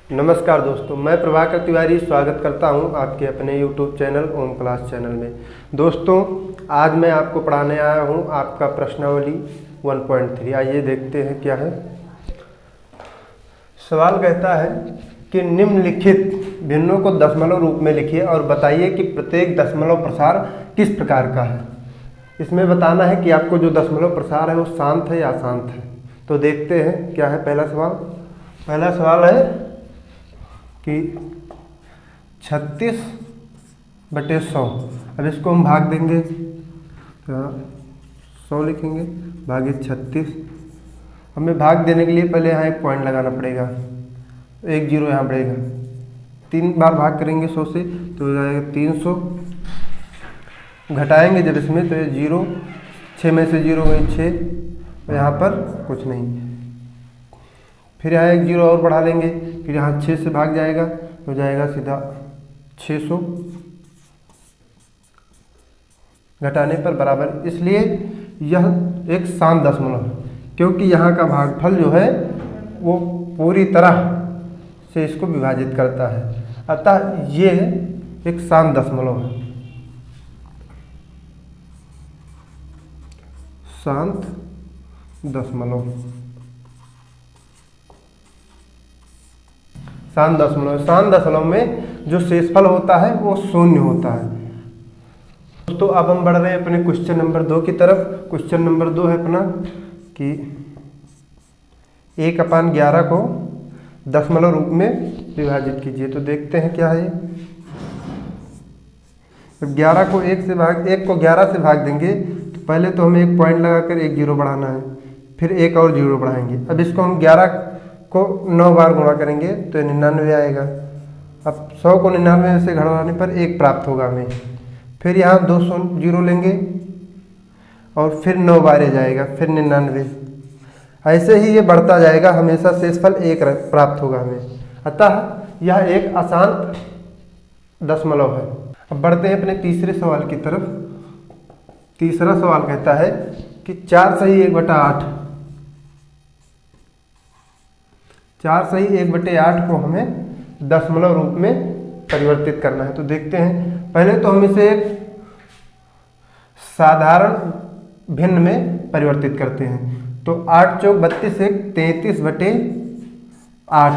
नमस्कार दोस्तों, मैं प्रभाकर तिवारी स्वागत करता हूं आपके अपने YouTube चैनल ओम क्लास चैनल में। दोस्तों, आज मैं आपको पढ़ाने आया हूं आपका प्रश्नावली 1.3। आइए देखते हैं क्या है। सवाल कहता है कि निम्नलिखित भिन्नों को दशमलव रूप में लिखिए और बताइए कि प्रत्येक दशमलव प्रसार किस प्रकार का है। इसमें बताना है कि आपको जो दशमलव प्रसार है वो शांत है या अशांत है। तो देखते हैं क्या है पहला सवाल है कि 36/100। अब इसको हम भाग देंगे, तो 100 लिखेंगे भागे 36। हमें भाग देने के लिए पहले यहाँ एक पॉइंट लगाना पड़ेगा, एक जीरो यहाँ बढ़ेगा। 3 बार भाग करेंगे 100 से तो हो जाएगा 300। घटाएंगे जब इसमें तो ये 0, 6 में से 0 गई 6, और यहाँ पर कुछ नहीं। फिर यहाँ एक जीरो और बढ़ा लेंगे, फिर यहाँ 6 से भाग जाएगा तो हो जाएगा सीधा 600। घटाने पर बराबर, इसलिए यह एक शांत दशमलव है क्योंकि यहाँ का भागफल जो है वो पूरी तरह से इसको विभाजित करता है। अतः ये एक शांत दशमलव है। शांत दशमलव, शांत दशमलव में जो शेषफल होता है वो शून्य होता है। दोस्तों, अब हम बढ़ रहे हैं अपने क्वेश्चन नंबर 2 की तरफ। क्वेश्चन नंबर 2 है अपना कि 1/11 को दशमलव रूप में विभाजित कीजिए। तो देखते हैं क्या है। जब 11 को 1 को 11 से भाग देंगे तो पहले तो हमें एक पॉइंट लगाकर एक जीरो बढ़ाना है, फिर एक और जीरो बढ़ाएंगे। अब इसको हम 11 को 9 बार गुणा करेंगे तो 99 आएगा। अब 100 को 99 से घटाने पर 1 प्राप्त होगा हमें। फिर यहाँ 200 जीरो लेंगे और फिर 9 बार जाएगा, फिर 99। ऐसे ही ये बढ़ता जाएगा, हमेशा शेषफल 1 प्राप्त होगा हमें। अतः यह एक अशांत दशमलव है। अब बढ़ते हैं अपने तीसरे सवाल की तरफ। तीसरा सवाल कहता है कि 4 सही 1/8। 4 सही 1/8 को हमें दशमलव रूप में परिवर्तित करना है। तो देखते हैं, पहले तो हम इसे एक साधारण भिन्न में परिवर्तित करते हैं। तो 8 चौक 32 1 33/8।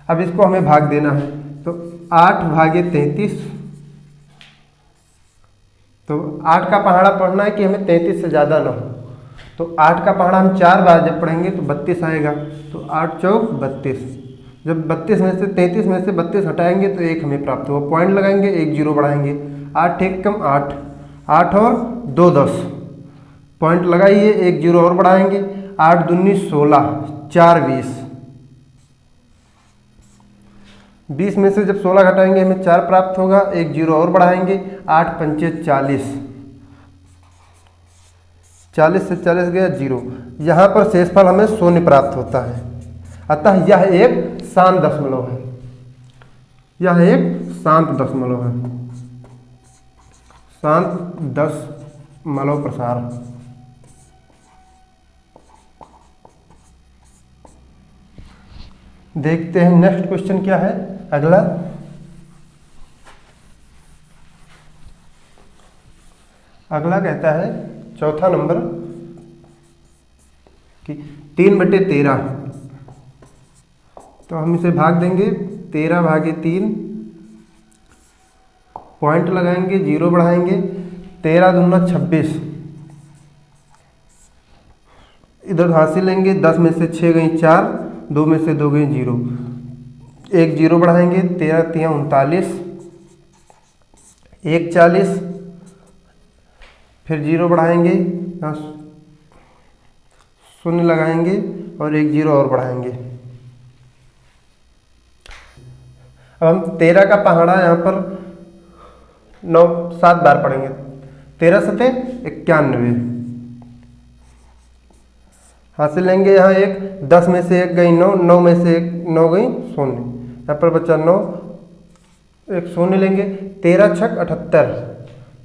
अब इसको हमें भाग देना है, तो 8 भागे 33। तो 8 का पहाड़ा पढ़ना है कि हमें 33 से ज़्यादा ना हो। तो 8 का पहाड़ा हम 4 बार जब पढ़ेंगे तो 32 आएगा। तो 8 चौक 32। जब 32 में से 33 में से 32 हटाएंगे तो 1 हमें प्राप्त होगा। पॉइंट लगाएंगे, एक जीरो बढ़ाएंगे। 8 एक कम 8, 8 और 2 10। पॉइंट लगाइए, एक जीरो और बढ़ाएंगे। 8 दूनी 16, 4 20। 20 में से जब 16 घटाएंगे हमें 4 प्राप्त होगा, एक जीरो और बढ़ाएंगे। 8 पंचे 40, 40 से 40 गया 0। यहाँ पर शेषफल हमें शून्य प्राप्त होता है। अतः यह एक शांत दशमलव है। यह एक शांत दशमलव है, शांत दशमलव प्रसार। देखते हैं नेक्स्ट क्वेश्चन क्या है। अगला कहता है चौथा नंबर कि 3/13। तो हम इसे भाग देंगे, 13 भागे 3। पॉइंट लगाएंगे, जीरो बढ़ाएंगे। 13 दूना 26। इधर हासिल लेंगे, 10 में से 6 गई 4, 2 में से 2 गई 0। एक जीरो बढ़ाएंगे, 13 3 39, 1 40। फिर जीरो बढ़ाएंगे, यहाँ शून्य लगाएंगे और एक जीरो और बढ़ाएंगे। अब हम 13 का पहाड़ा यहाँ पर 7 बार पढ़ेंगे। 13 सते 91। हासिल लेंगे यहाँ एक, 10 में से 1 गई 9, 9 में से 9 गई 0। यहाँ पर बचा 9, एक शून्य लेंगे। 13 छक 78,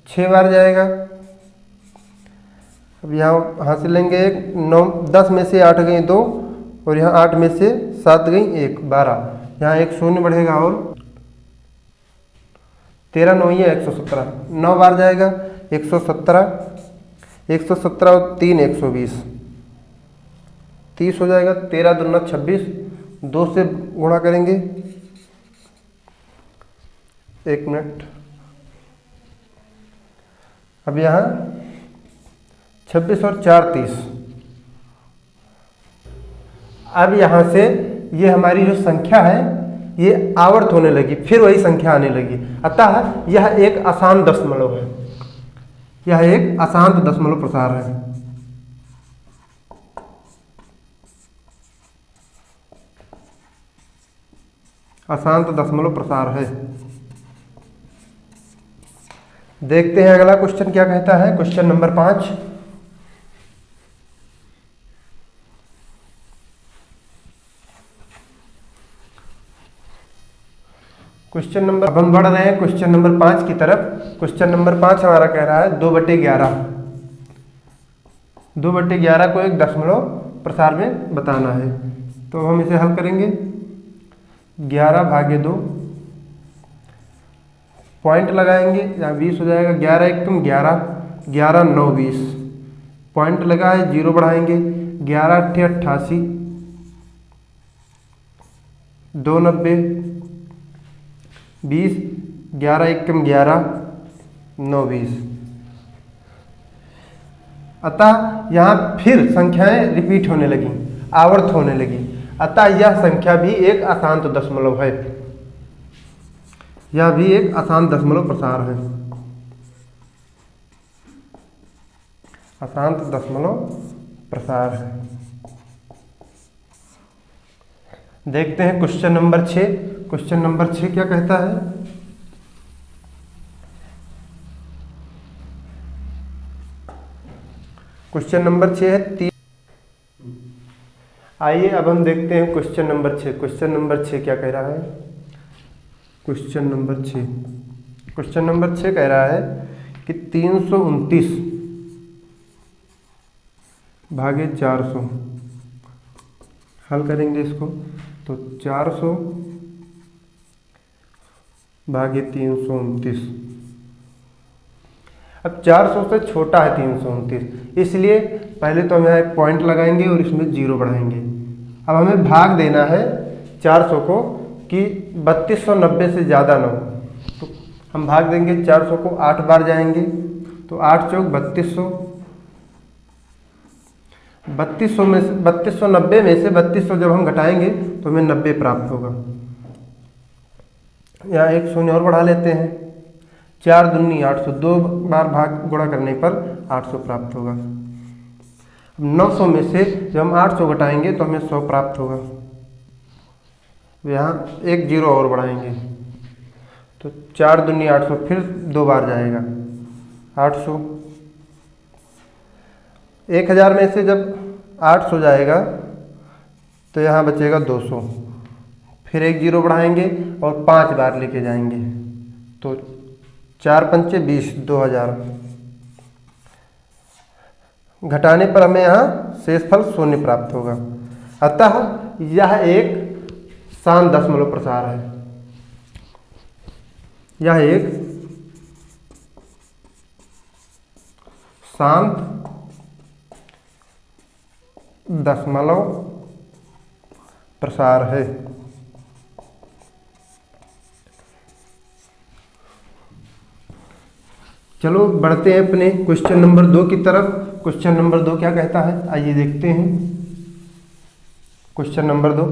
6 बार जाएगा। अब यहाँ हासिल लेंगे एक, 9 10 में से 8 गई 2 और यहाँ 8 में से 7 गई 1, 12। यहाँ एक शून्य बढ़ेगा और 13 9 है 117, 9 बार जाएगा 117, 117 और 3 120, 30 हो जाएगा। 13 दूना 26, 2 से गुणा करेंगे, 1 मिनट। अब यहाँ 26 और 4 30। अब यहाँ से ये हमारी जो संख्या है ये आवर्त होने लगी, फिर वही संख्या आने लगी। अतः यह एक अशांत दशमलव है, यह एक अशांत दशमलव प्रसार है। अशांत दशमलव प्रसार है। देखते हैं अगला क्वेश्चन क्या कहता है। Question number 5। क्वेश्चन नंबर, अब हम बढ़ रहे हैं क्वेश्चन नंबर 5 की तरफ। क्वेश्चन नंबर 5 हमारा कह रहा है 2/11। 2/11 को एक दशमलव प्रसार में बताना है। तो हम इसे हल करेंगे। 11/2, पॉइंट लगाएंगे, यहाँ 20 हो जाएगा। 11 एकम 11, 11 9 20, पॉइंट लगा है, 0 बढ़ाएंगे। 11 8 88, 2 90, 20, 11 एकम 11, 9 20। अतः यहाँ फिर संख्याएं रिपीट होने लगी, आवर्त होने लगी। अतः यह संख्या भी एक अशांत दशमलव है, यह भी एक अशांत दशमलव प्रसार है, अशांत दशमलव प्रसार है। देखते हैं क्वेश्चन नंबर 6। क्वेश्चन नंबर 6 क्या कहता है। क्वेश्चन नंबर 6 है 3। आइए अब हम देखते हैं क्वेश्चन नंबर 6। क्वेश्चन नंबर 6 क्या कह रहा है। क्वेश्चन नंबर 6, क्वेश्चन नंबर 6 कह रहा है कि 329 भागे 400। हल करेंगे इसको, तो 400 भागे 329। अब 400 से छोटा है 329, इसलिए पहले तो हम यहाँ एक पॉइंट लगाएंगे और इसमें 0 बढ़ाएंगे। अब हमें भाग देना है 400 को कि 3290 से ज़्यादा ना हो, तो हम भाग देंगे 400 को, 8 बार जाएंगे, तो 8 चौक 3200, 3200 में से 3290 में से 3200 जब हम घटाएंगे तो हमें 90 प्राप्त होगा। यहाँ एक शून्य और बढ़ा लेते हैं। 4 दूनी 800, 2 बार भाग गुणा करने पर 800 प्राप्त होगा। अब 900 में से जब हम 800 घटाएंगे तो हमें 100 प्राप्त होगा। यहाँ एक 0 और बढ़ाएंगे, तो 4 दूनी 800, फिर 2 बार जाएगा 800। 1000 में से जब 800 जाएगा तो यहाँ बचेगा 200, फिर एक 0 बढ़ाएंगे और 5 बार लेके जाएंगे, तो 4 पंचे 20, 2000। घटाने पर हमें यहाँ शेषफल 0 प्राप्त होगा। अतः यह एक शांत दशमलव प्रसार है, यह एक शांत दशमलव प्रसार है। चलो बढ़ते हैं अपने क्वेश्चन नंबर 2 की तरफ। क्वेश्चन नंबर 2 क्या कहता है, आइए देखते हैं। क्वेश्चन नंबर 2,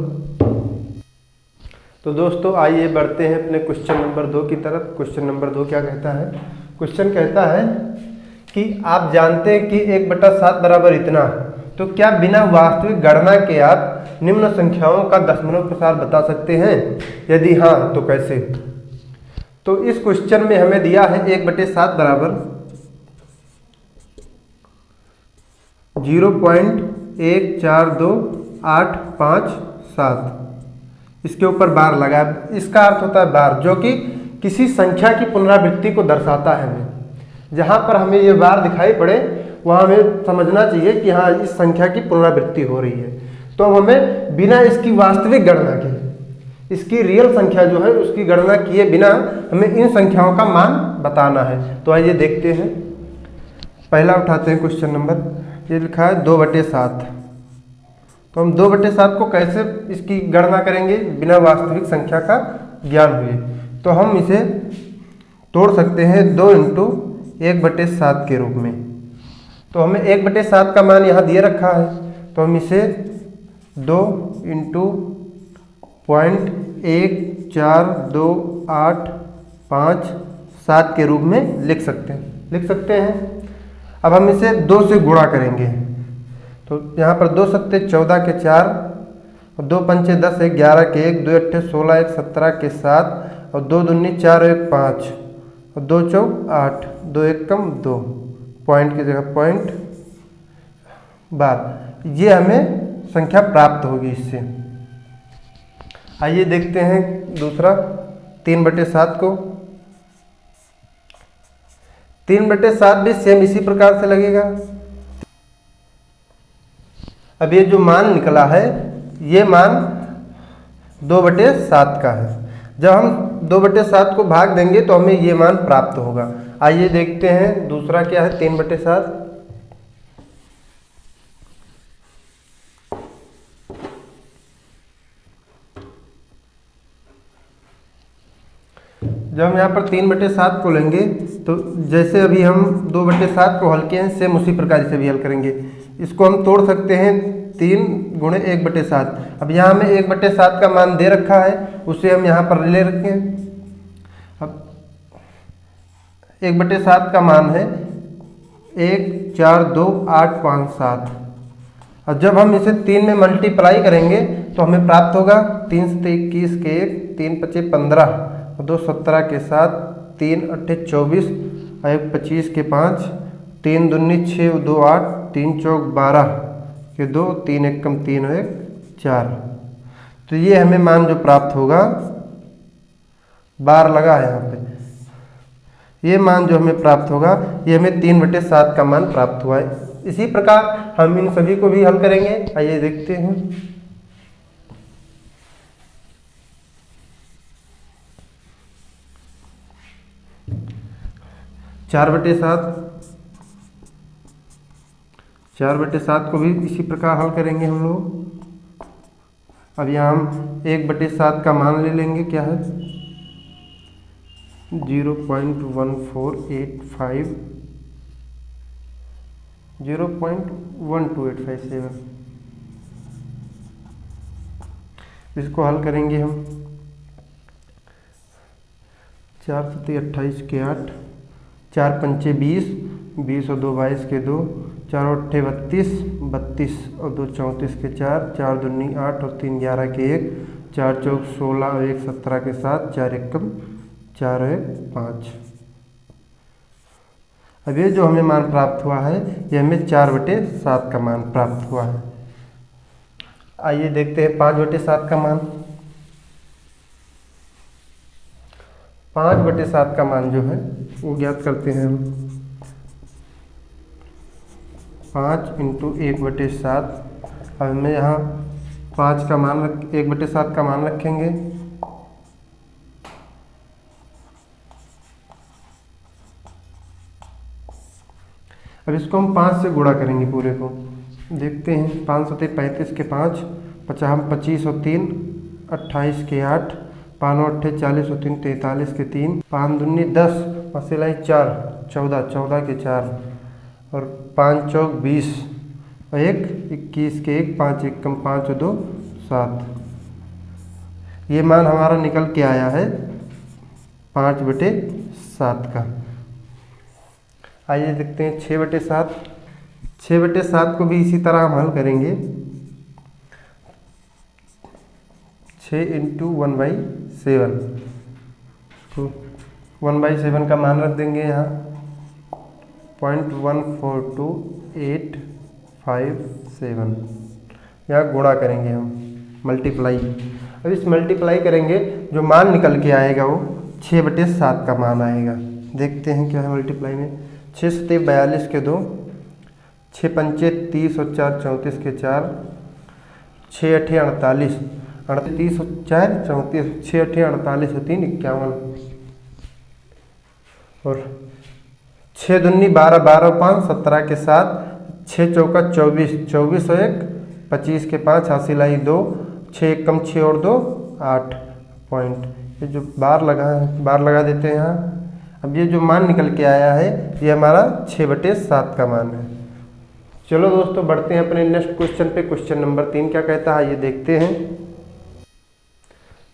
तो दोस्तों आइए बढ़ते हैं अपने क्वेश्चन नंबर 2 की तरफ। क्वेश्चन नंबर 2 क्या कहता है। क्वेश्चन कहता है कि आप जानते हैं कि 1/7 बराबर इतना, तो क्या बिना वास्तविक गणना के आप निम्न संख्याओं का दशमलव प्रसार बता सकते हैं? यदि हाँ तो कैसे? तो इस क्वेश्चन में हमें दिया है 1/7 बराबर 0.142857। इसके ऊपर बार लगा, इसका अर्थ होता है बार, जो कि किसी संख्या की पुनरावृत्ति को दर्शाता है। हमें जहाँ पर हमें ये बार दिखाई पड़े वहाँ हमें समझना चाहिए कि हाँ इस संख्या की पुनरावृत्ति हो रही है। तो अब हमें बिना इसकी वास्तविक गणना के, इसकी रियल संख्या जो है उसकी गणना किए बिना हमें इन संख्याओं का मान बताना है। तो आइए देखते हैं। पहला उठाते हैं क्वेश्चन नंबर, ये लिखा है 2/7। तो हम 2/7 को कैसे इसकी गणना करेंगे बिना वास्तविक संख्या का ज्ञान हुए। तो हम इसे तोड़ सकते हैं 2 × 1/7 के रूप में। तो हमें 1/7 का मान यहाँ दिए रखा है, तो हम इसे 2 × 0.14285 के रूप में लिख सकते हैं। अब हम इसे 2 से गुणा करेंगे। तो यहाँ पर 2 सत्ते 14 के 4 और 2 पंचे 10 1 11 के 1 2 अट्ठे 16 1 17 के 7 और 2 दूनी 4 1 5 और 2 चौक 8 2 1 कम 2 पॉइंट की जगह पॉइंट बार। ये हमें संख्या प्राप्त होगी इससे। आइए देखते हैं दूसरा 3/7 को। 3/7 भी सेम इसी प्रकार से लगेगा। अब ये जो मान निकला है ये मान 2/7 का है। जब हम 2/7 को भाग देंगे तो हमें ये मान प्राप्त होगा। आइए देखते हैं दूसरा क्या है 3/7। जब हम यहाँ पर 3/7 को लेंगे तो जैसे अभी हम 2/7 को हल किए हैं सेम उसी प्रकार से भी हल करेंगे। इसको हम तोड़ सकते हैं 3 × 1/7। अब यहाँ हमें 1/7 का मान दे रखा है, उसे हम यहाँ पर ले रखें। अब 1/7 का मान है 1428557। और जब हम इसे 3 में मल्टीप्लाई करेंगे तो हमें प्राप्त होगा 3 × 21 के 1 3 × 5 15 और 2 17 के 7 3 × 8 24 और 1 25 के 5 3 दूनी 6 2 8 3 चौक 12 के 2 3 1 कम 3 और 1 4। तो ये हमें मान जो प्राप्त होगा, बार लगा है यहाँ पे, ये मान जो हमें प्राप्त होगा ये हमें 3/7 का मान प्राप्त हुआ है। इसी प्रकार हम इन सभी को भी हल करेंगे। आइए देखते हैं। 4/7 को भी इसी प्रकार हल करेंगे हम लोग। अब यहाँ हम 1/7 का मान ले लेंगे, क्या है 0.14857। इसको हल करेंगे हम। 4 × 7 = 28 के 8 4 पंचे 20 20 और 2 22 के 2 4 और 8 32 32 और 2 34 के 4 4 दूनी 8 और 3 11 के 1 4 चौक 16 और 1 17 के 7 4 1 कम 4 और 1 5। अब ये जो हमें मान प्राप्त हुआ है ये हमें 4/7 का मान प्राप्त हुआ है। आइए देखते हैं 5/7 का मान। 5/7 का मान जो है वो ज्ञात करते हैं हम। 5 × 1/7। अब हमें यहाँ 5 का मान 1/7 का मान रखेंगे। अब इसको हम 5 से गुणा करेंगे पूरे को। देखते हैं 5 × 7 = 35 के 5 25 और 3 28 के 8 5 और 8 40 और 3 43 के 3 5 दूनी 10 और सिलाई 4 14 14 के 4 और 5 चौक 20 और 1 21 के 1 5 1 कम 5 और 2 7। ये मान हमारा निकल के आया है 5/7 का। आइए देखते हैं 6/7। 6/7 को भी इसी तरह हम हल करेंगे। 6 × 1/7 तो 1/7 का मान रख देंगे यहाँ 0.142857। यहाँ गुणा करेंगे हम, मल्टीप्लाई। अब इस मल्टीप्लाई करेंगे जो मान निकल के आएगा वो 6/7 का मान आएगा। देखते हैं क्या है मल्टीप्लाई में। 6 × 7 = 42 के 2 6 पंचे 30 और 4 34 के 4 6 8 48 38 4 34 6 8 48 3 51 और 6 दूनी 12 12 5 17 के 7 6 चौका 24 24 और 1 25 के 5 हासिल लाई 2 6 1 कम 6 और 2 8 पॉइंट। ये जो बार लगा है बार लगा देते हैं यहाँ। अब ये जो मान निकल के आया है ये हमारा 6/7 का मान है। चलो दोस्तों बढ़ते हैं अपने नेक्स्ट क्वेश्चन पे। क्वेश्चन नंबर 3 क्या कहता है ये देखते हैं।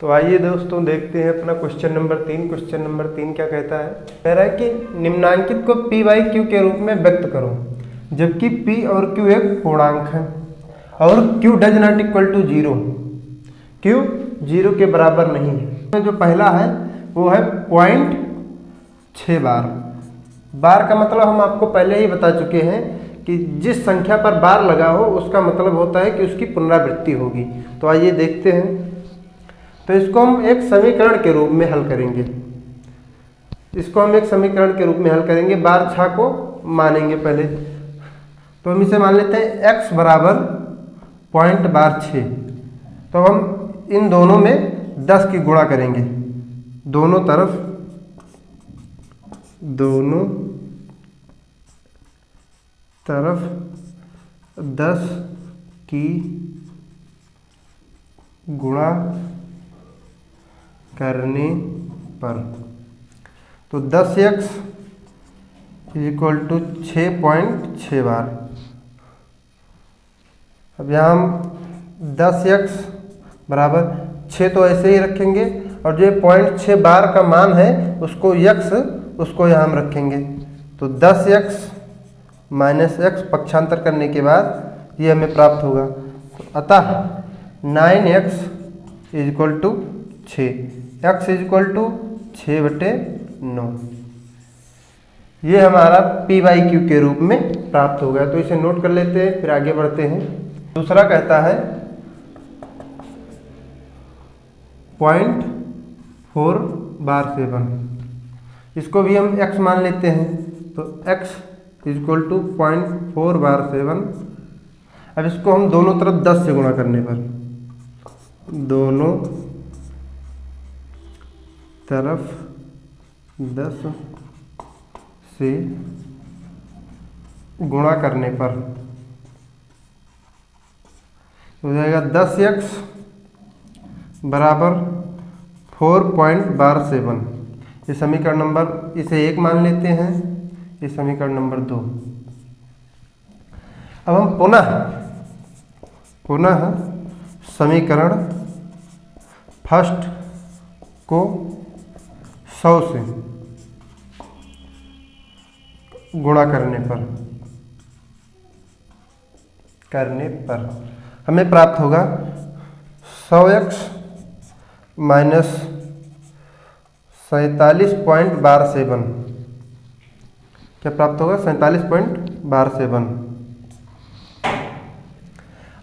तो आइए दोस्तों देखते हैं अपना क्वेश्चन नंबर 3। क्वेश्चन नंबर 3 क्या कहता है, कह रहा है कि निम्नांकित को p/q के रूप में व्यक्त करो जबकि p और q एक पूर्णांक है और q does not equal to 0, q 0 के बराबर नहीं है। जो पहला है वो है 0.6 बार। बार का मतलब हम आपको पहले ही बता चुके हैं कि जिस संख्या पर बार लगा हो उसका मतलब होता है कि उसकी पुनरावृत्ति होगी। तो आइए देखते हैं। तो इसको हम एक समीकरण के रूप में हल करेंगे। इसको हम एक समीकरण के रूप में हल करेंगे। बार छा को मानेंगे पहले। तो हम इसे मान लेते हैं x बराबर 0.6। तो हम इन दोनों में 10 की गुणा करेंगे। दोनों तरफ 10 की गुणा करने पर तो 10x इक्वल टू 6.6 बार। अब यहाँ हम 10x बराबर 6 तो ऐसे ही रखेंगे और जो 0.6 बार का मान है उसको यहाँ हम रखेंगे। तो 10x माइनस x पक्षांतर करने के बाद ये हमें प्राप्त होगा। तो अतः 9x equal to 6, x equal to 6/9। ये हमारा p/q के रूप में प्राप्त हो गया। तो इसे नोट कर लेते हैं फिर आगे बढ़ते हैं। दूसरा कहता है 0.4/7। इसको भी हम x मान लेते हैं। तो x इक्वल टू 0.4/7। अब इसको हम दोनों तरफ 10 से गुणा करने पर दोनों तरफ 10 से गुणा करने पर हो जाएगा 10x बराबर 4.7। ये समीकरण नंबर इसे 1 मान लेते हैं। ये समीकरण नंबर 2। अब हम पुनः समीकरण फर्स्ट को 100 से गुणा करने पर हमें प्राप्त होगा 100x माइनस 47.7। क्या प्राप्त होगा? 47.7।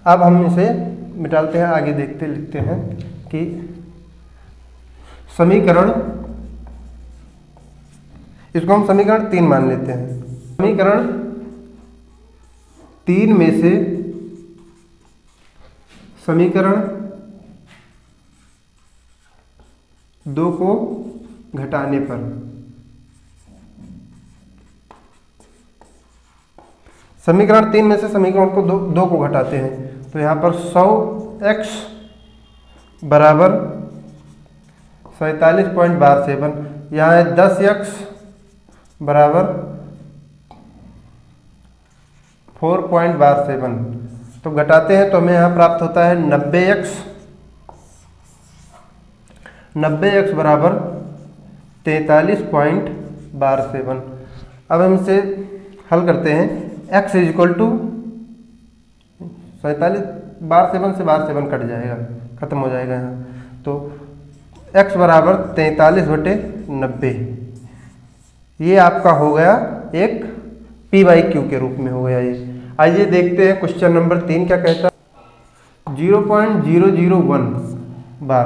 अब हम इसे मिटाते हैं, आगे लिखते हैं कि इसको हम समीकरण 3 मान लेते हैं। समीकरण 3 में से समीकरण 2 को घटाने पर समीकरण 3 में से समीकरण को 2 को घटाते हैं तो यहाँ पर 100x बराबर 47.7। यहाँ है 10x बराबर 4.7। तो घटाते हैं तो हमें यहाँ प्राप्त होता है 90x बराबर 43.7। अब हम इसे हल करते हैं। x इक्वल टू 47 से 7 कट जाएगा, खत्म हो जाएगा यहाँ। तो x बराबर 43/90। ये आपका हो गया एक p/q के रूप में हो गया ये। आइए देखते हैं क्वेश्चन नंबर 3 क्या कहता है। 0.001 बार।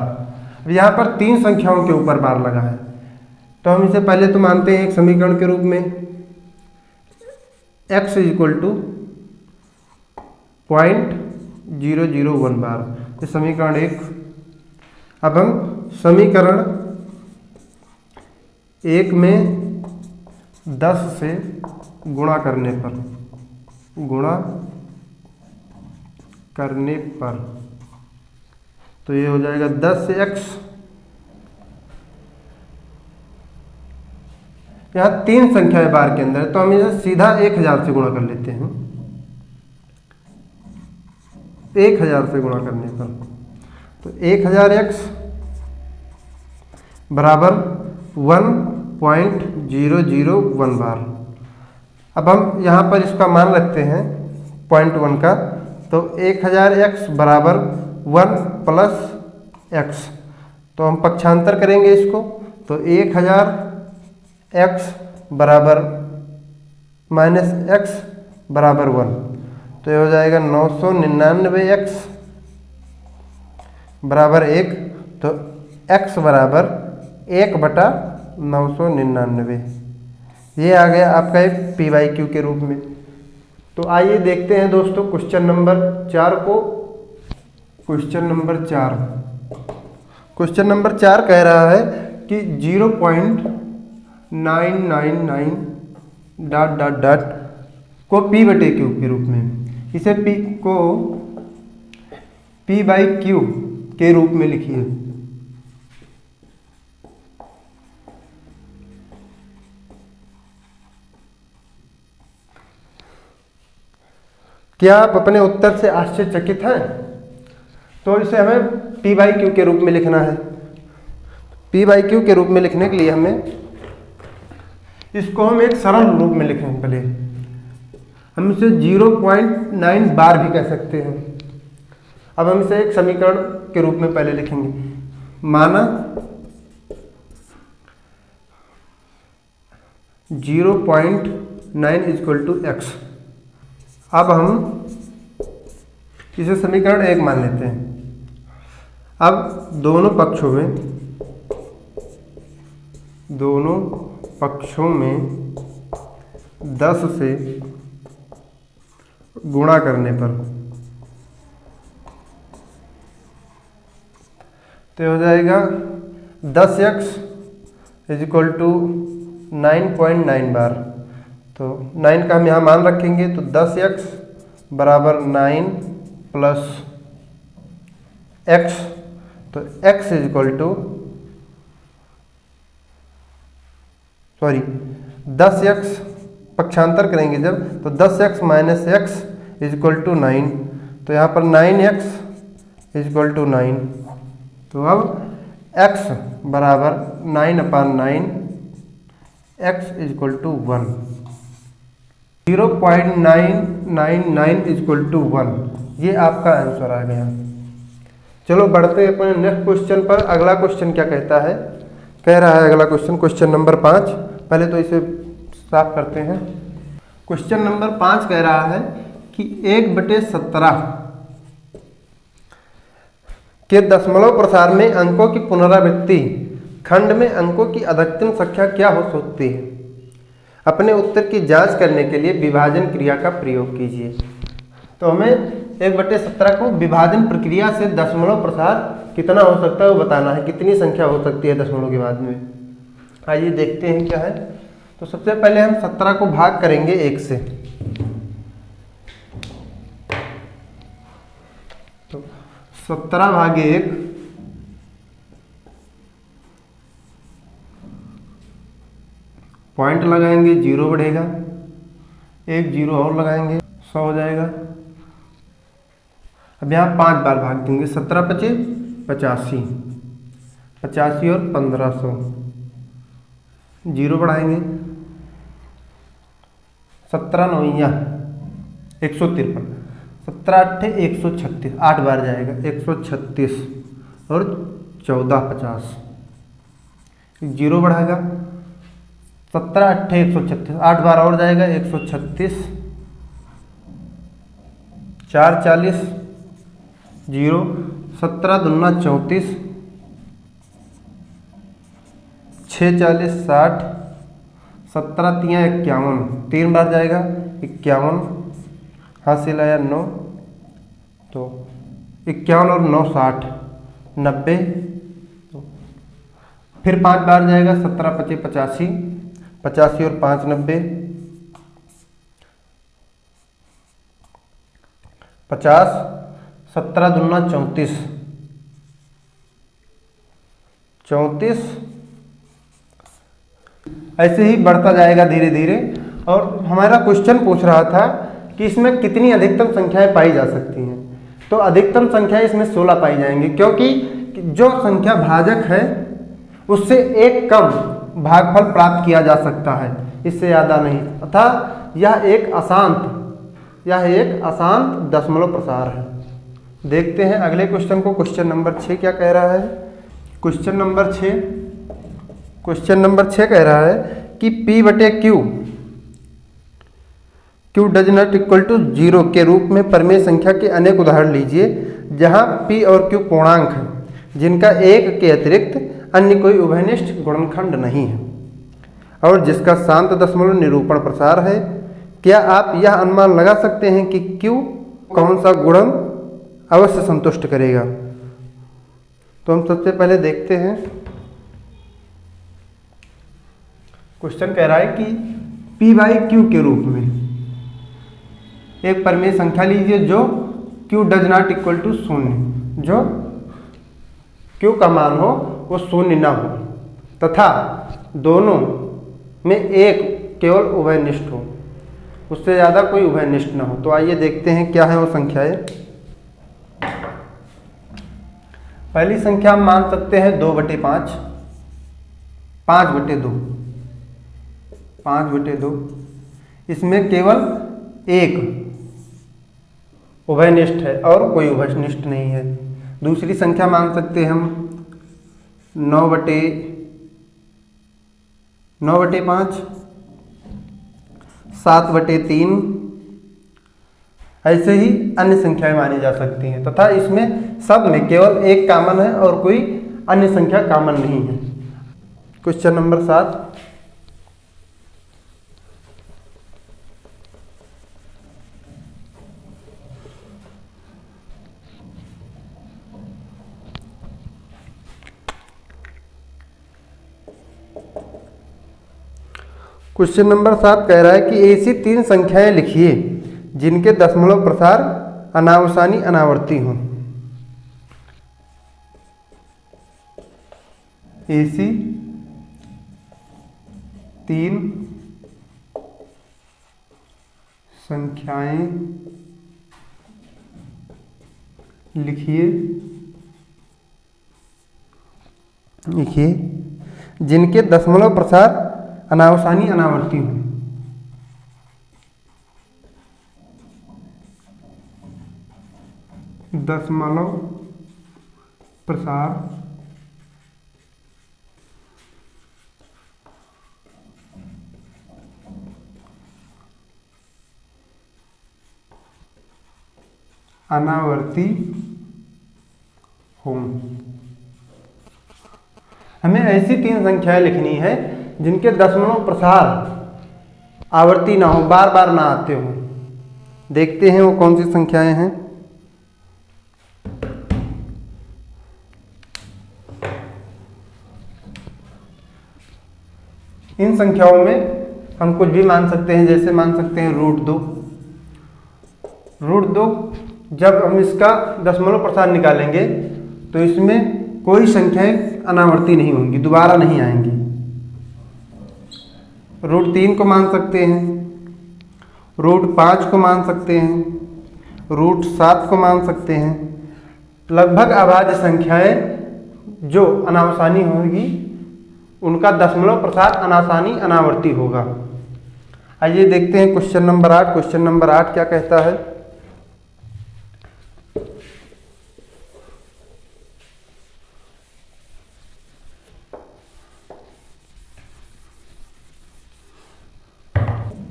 अब यहाँ पर 3 संख्याओं के ऊपर बार लगा है तो हम इसे पहले तो मानते हैं एक समीकरण के रूप में। x इक्वल टू 0.001 बार। ये समीकरण 1 अब हम समीकरण 1 में 10 से गुणा करने पर तो ये हो जाएगा 10 से x। यहाँ 3 संख्या है बार के अंदर, तो हम इसे सीधा 1000 से गुणा कर लेते हैं। 1000 से गुणा करने पर तो 1000x बराबर 1.001 बार। अब हम यहाँ पर इसका मान रखते हैं 0.1 का, तो 1000x बराबर 1 प्लस x, तो हम पक्षांतर करेंगे इसको, तो 1000x बराबर माइनस x बराबर 1, तो ये हो जाएगा 999x बराबर 1, तो x बराबर 1/999। ये आ गया आपका एक p/q के रूप में। तो आइए देखते हैं दोस्तों क्वेश्चन नंबर 4 को। क्वेश्चन नंबर 4 कह रहा है कि 0.999 ... को p/q के रूप में, इसे p को p/q के रूप में लिखिए। क्या आप अपने उत्तर से आश्चर्यचकित हैं? तो इसे हमें p/q के रूप में लिखना है। p/q के रूप में लिखने के लिए हमें इसको हम एक सरल रूप में लिखेंगे। पहले हम इसे 0.9 बार भी कह सकते हैं। अब हम इसे एक समीकरण के रूप में पहले लिखेंगे। माना 0.9 = x। अब हम इसे समीकरण 1 मान लेते हैं। अब दोनों पक्षों में 10 से गुणा करने पर तो हो जाएगा 10x = 9.9 बार। तो 9 का हम यहाँ मान रखेंगे, तो 10x बराबर 9 प्लस x, तो x = 10x पक्षांतर करेंगे जब, तो 10x माइनस x = 9, तो यहाँ पर 9x = 9। तो अब x बराबर 9/9, x = 1। 0.999 = 1, ये आपका आंसर आ गया। चलो बढ़ते हैं अपने नेक्स्ट क्वेश्चन पर। अगला क्वेश्चन क्या कहता है? कह रहा है अगला क्वेश्चन नंबर 5। पहले तो इसे साफ करते हैं। क्वेश्चन नंबर 5 कह रहा है कि 1/17 के दशमलव प्रसार में अंकों की पुनरावृत्ति खंड में अंकों की अधिकतम संख्या क्या हो सकती है? अपने उत्तर की जांच करने के लिए विभाजन क्रिया का प्रयोग कीजिए। तो हमें 1/17 को विभाजन प्रक्रिया से दशमलव प्रसार कितना हो सकता है वो बताना है, कितनी संख्या हो सकती है दशमलव के बाद में। आइए देखते हैं क्या है। तो सबसे पहले हम 17 को भाग करेंगे 1 से। तो 17 भागे 1 पॉइंट लगाएंगे, 0 बढ़ेगा, 1 0 और लगाएंगे, 100 हो जाएगा। अब यहाँ 5 बार भाग देंगे। 17 × 5 = 85, 85 और 1500, 0 बढ़ाएंगे। 17 9 153, 17 8 136, 8 बार जाएगा, 136 और 14 50, 0 बढ़ाएगा। 17 8 136, 8 बार और जाएगा, 136, 4 40, 0, 17 दूना 34, 6 40 60, 17 3 51, 3 बार जाएगा, 51, हासिल आया 9, तो 51 और 9 60, 90, फिर 5 बार जाएगा, 17 पचे 85, 85 और 5 90, 50, 17 दूना 34, 34, ऐसे ही बढ़ता जाएगा धीरे धीरे। और हमारा क्वेश्चन पूछ रहा था कि इसमें कितनी अधिकतम संख्याएं पाई जा सकती हैं। तो अधिकतम संख्या इसमें 16 पाई जाएंगी, क्योंकि जो संख्या भाजक है उससे एक कम भागफल प्राप्त किया जा सकता है, इससे ज़्यादा नहीं। अतः यह एक अशांत दशमलव प्रसार है। देखते हैं अगले क्वेश्चन को। क्वेश्चन नंबर 6 क्या कह रहा है? क्वेश्चन नंबर 6 कह रहा है कि P बटे Q does not equal to 0 के रूप में परिमेय संख्या के अनेक उदाहरण लीजिए जहां P और Q पूर्णांक हैं जिनका एक के अतिरिक्त अन्य कोई उभयनिष्ठ गुणनखंड नहीं है और जिसका शांत दशमलव निरूपण प्रसार है। क्या आप यह अनुमान लगा सकते हैं कि Q कौन सा गुणन अवश्य संतुष्ट करेगा? तो हम सबसे पहले देखते हैं। क्वेश्चन कह रहा है कि P बाई Q के रूप में एक परिमेय संख्या लीजिए जो Q does not equal to 0, जो Q का मान हो वो 0 ना हो तथा दोनों में एक केवल उभयनिष्ठ हो, उससे ज़्यादा कोई उभयनिष्ठ ना हो। तो आइए देखते हैं क्या है वो संख्याएं। पहली संख्या हम मान सकते हैं 2/5, 5/2, 5/2। इसमें केवल एक उभयनिष्ठ है और कोई उभयनिष्ठ नहीं है। दूसरी संख्या मान सकते हैं हम 9/5, 7/3, ऐसे ही अन्य संख्याएं मानी जा सकती हैं तथा इसमें सब में केवल एक कॉमन है और कोई अन्य संख्या कॉमन नहीं है। Question number 7। क्वेश्चन नंबर 7 कह रहा है कि ऐसी 3 संख्याएं लिखिए जिनके दशमलव प्रसार अनावसानी अनावर्ती हों। ऐसी 3 संख्याएं लिखिए जिनके दशमलव प्रसार अनावसानी अनावर्ती हों। दशमलव प्रसार अनावर्ती हों। हमें ऐसी 3 संख्याएं लिखनी है जिनके दशमलव प्रसार आवर्ती ना हो, बार बार ना आते हो। देखते हैं वो कौन सी संख्याएं हैं। इन संख्याओं में हम कुछ भी मान सकते हैं, जैसे मान सकते हैं √2। √2 जब हम इसका दशमलव प्रसार निकालेंगे तो इसमें कोई संख्याएं अनावर्ती नहीं होंगी, दोबारा नहीं आएंगी। √3 को मान सकते हैं, √5 को मान सकते हैं, √7 को मान सकते हैं। लगभग अभाज्य संख्याएं जो अनावसानी होगी उनका दशमलव प्रसार अनावसानी अनावर्ती होगा। आइए देखते हैं क्वेश्चन नंबर 8। क्वेश्चन नंबर 8 क्या कहता है?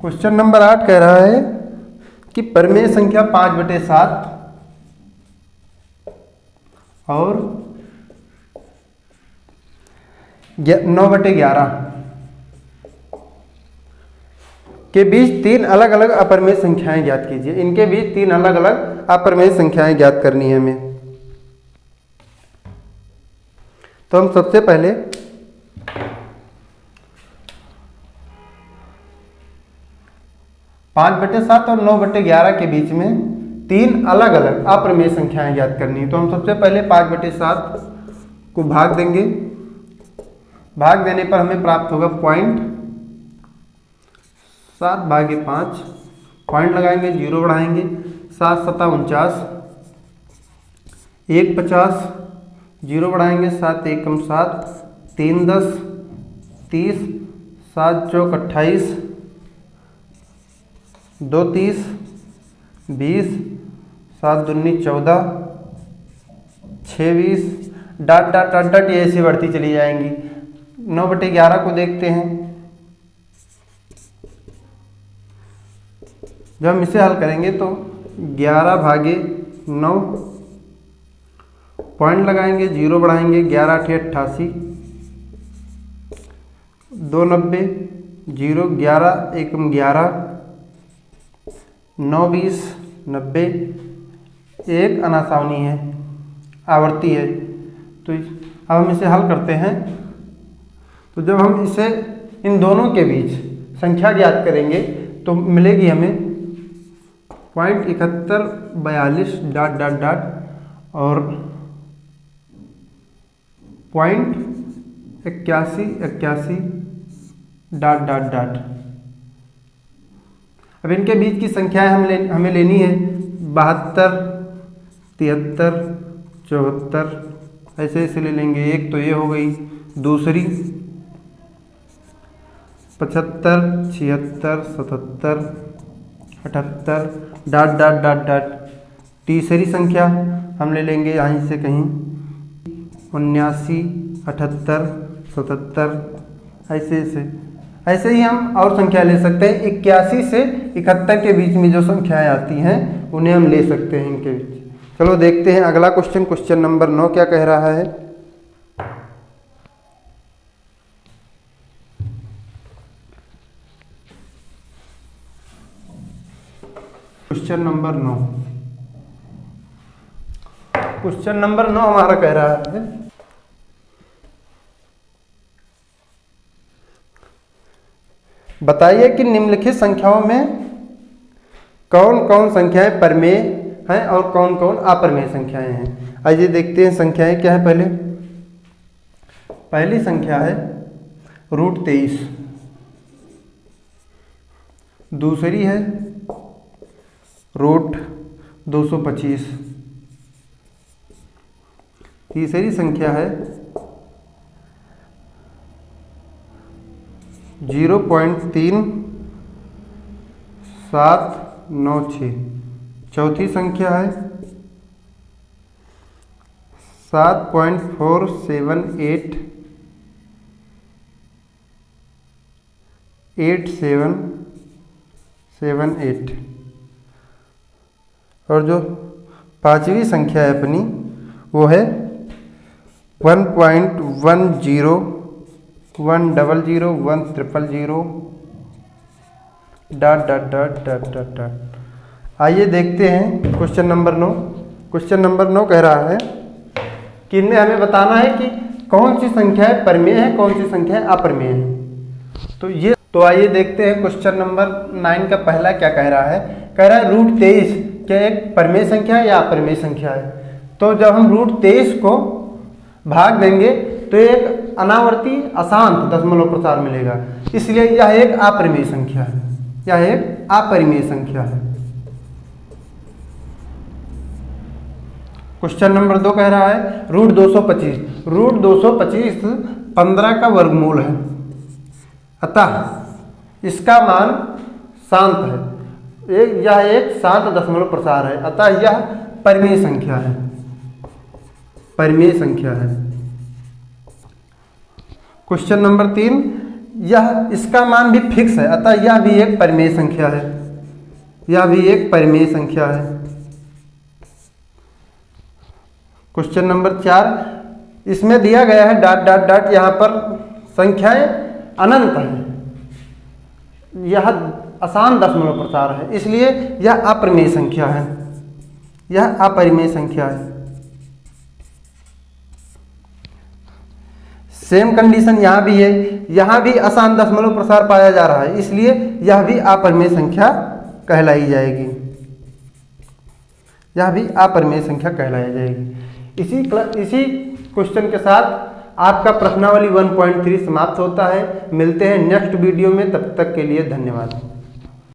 क्वेश्चन नंबर 8 कह रहा है कि परिमेय संख्या 5/7 और 9/11 के बीच 3 अलग अलग अपरिमेय संख्याएं ज्ञात कीजिए। इनके बीच 3 अलग अलग अपरिमेय संख्याएं ज्ञात करनी है हमें। तो हम सबसे पहले 5/7 और 9/11 के बीच में 3 अलग अलग अप्रमेय संख्याएं ज्ञात करनी है। तो हम सबसे पहले 5/7 को भाग देंगे। भाग देने पर हमें प्राप्त होगा 0.7/5। पॉइंट लगाएंगे, 0 बढ़ाएंगे, 7 7 49, 1 50, 0 बढ़ाएंगे, 7 1 7, 3 10, 30, 7 4 28, 2 30, 20, 7 दूनी 14, 6 20, डाट डाट डाट डाट ये ऐसे बढ़ती चली जाएंगी। 9/11 को देखते हैं। जब हम इसे हल करेंगे तो 11/9, पॉइंट लगाएंगे, 0 बढ़ाएंगे, 11 8 88, 2 90, 0 11 1 11, 9 20 90, एक अनासावनी है, आवर्ती है। तो अब हम इसे हल करते हैं। तो जब हम इसे इन दोनों के बीच संख्या ज्ञात करेंगे तो मिलेगी हमें 0.7142 डाट डाट डाट और 0.8181 डाट डाट डाट। अब इनके बीच की संख्याएं हमें लेनी है 72, 73, 74, ऐसे ऐसे ले लेंगे। एक तो ये हो गई, दूसरी 75, 76, 77, 78 डाट डाट डाट डाट। तीसरी संख्या हम ले लेंगे यहीं से कहीं 79, 78, 77, ऐसे ही हम और संख्या ले सकते हैं। 81 से 71 के बीच में जो संख्याएं आती हैं उन्हें हम ले सकते हैं इनके बीच। चलो देखते हैं अगला क्वेश्चन नंबर 9 क्या कह रहा है। क्वेश्चन नंबर 9 हमारा कह रहा है बताइए कि निम्नलिखित संख्याओं में कौन कौन संख्याएं परमेय हैं और कौन कौन अप्रमेय संख्याएं हैं। आइए देखते हैं संख्याएं क्या है। पहली संख्या है √23, दूसरी है √225, तीसरी संख्या है 0.3796, चौथी संख्या है 7.4788778 और जो पांचवी संख्या है अपनी वो है 1.10101000 dot dot dot dot dot dot. आइए देखते हैं क्वेश्चन नंबर 9। क्वेश्चन नंबर 9 कह रहा है कि इनमें हमें बताना है कि कौन सी संख्याएं परमेय है, कौन सी संख्याएं अप्रमेय है। तो आइए देखते हैं क्वेश्चन नंबर 9 का पहला क्या कह रहा है। कह रहा है √23 क्या एक परमेय संख्या है या अप्रमेय संख्या है। तो जब हम √23 को भाग देंगे तो एक अनावर्ती अशांत दशमलव प्रसार मिलेगा, इसलिए यह एक अपरिमेय संख्या है। यह एक अपरिमेय संख्या है। क्वेश्चन नंबर 2 कह रहा है √225। √225 15 का वर्गमूल है, अतः इसका मान शांत है। यह एक शांत दशमलव प्रसार है, अतः यह परिमेय संख्या है। परिमेय संख्या है। क्वेश्चन नंबर 3 यह इसका मान भी फिक्स है, अतः यह भी एक परिमेय संख्या है। यह भी एक परिमेय संख्या है। क्वेश्चन नंबर 4 इसमें दिया गया है डॉट डॉट डॉट, यहाँ पर संख्याएं अनंत है, यह आसान दशमलव प्रसार है, इसलिए यह अपरिमेय संख्या है। यह अपरिमेय संख्या है। सेम कंडीशन यहाँ भी है, यहाँ भी आसान दशमलव प्रसार पाया जा रहा है, इसलिए यह भी अपरिमेय संख्या कहलाई जाएगी, यह भी अपरिमेय संख्या कहलाई जाएगी। इसी क्वेश्चन के साथ आपका प्रश्नावली 1.3 समाप्त होता है। मिलते हैं नेक्स्ट वीडियो में, तब तक के लिए धन्यवाद।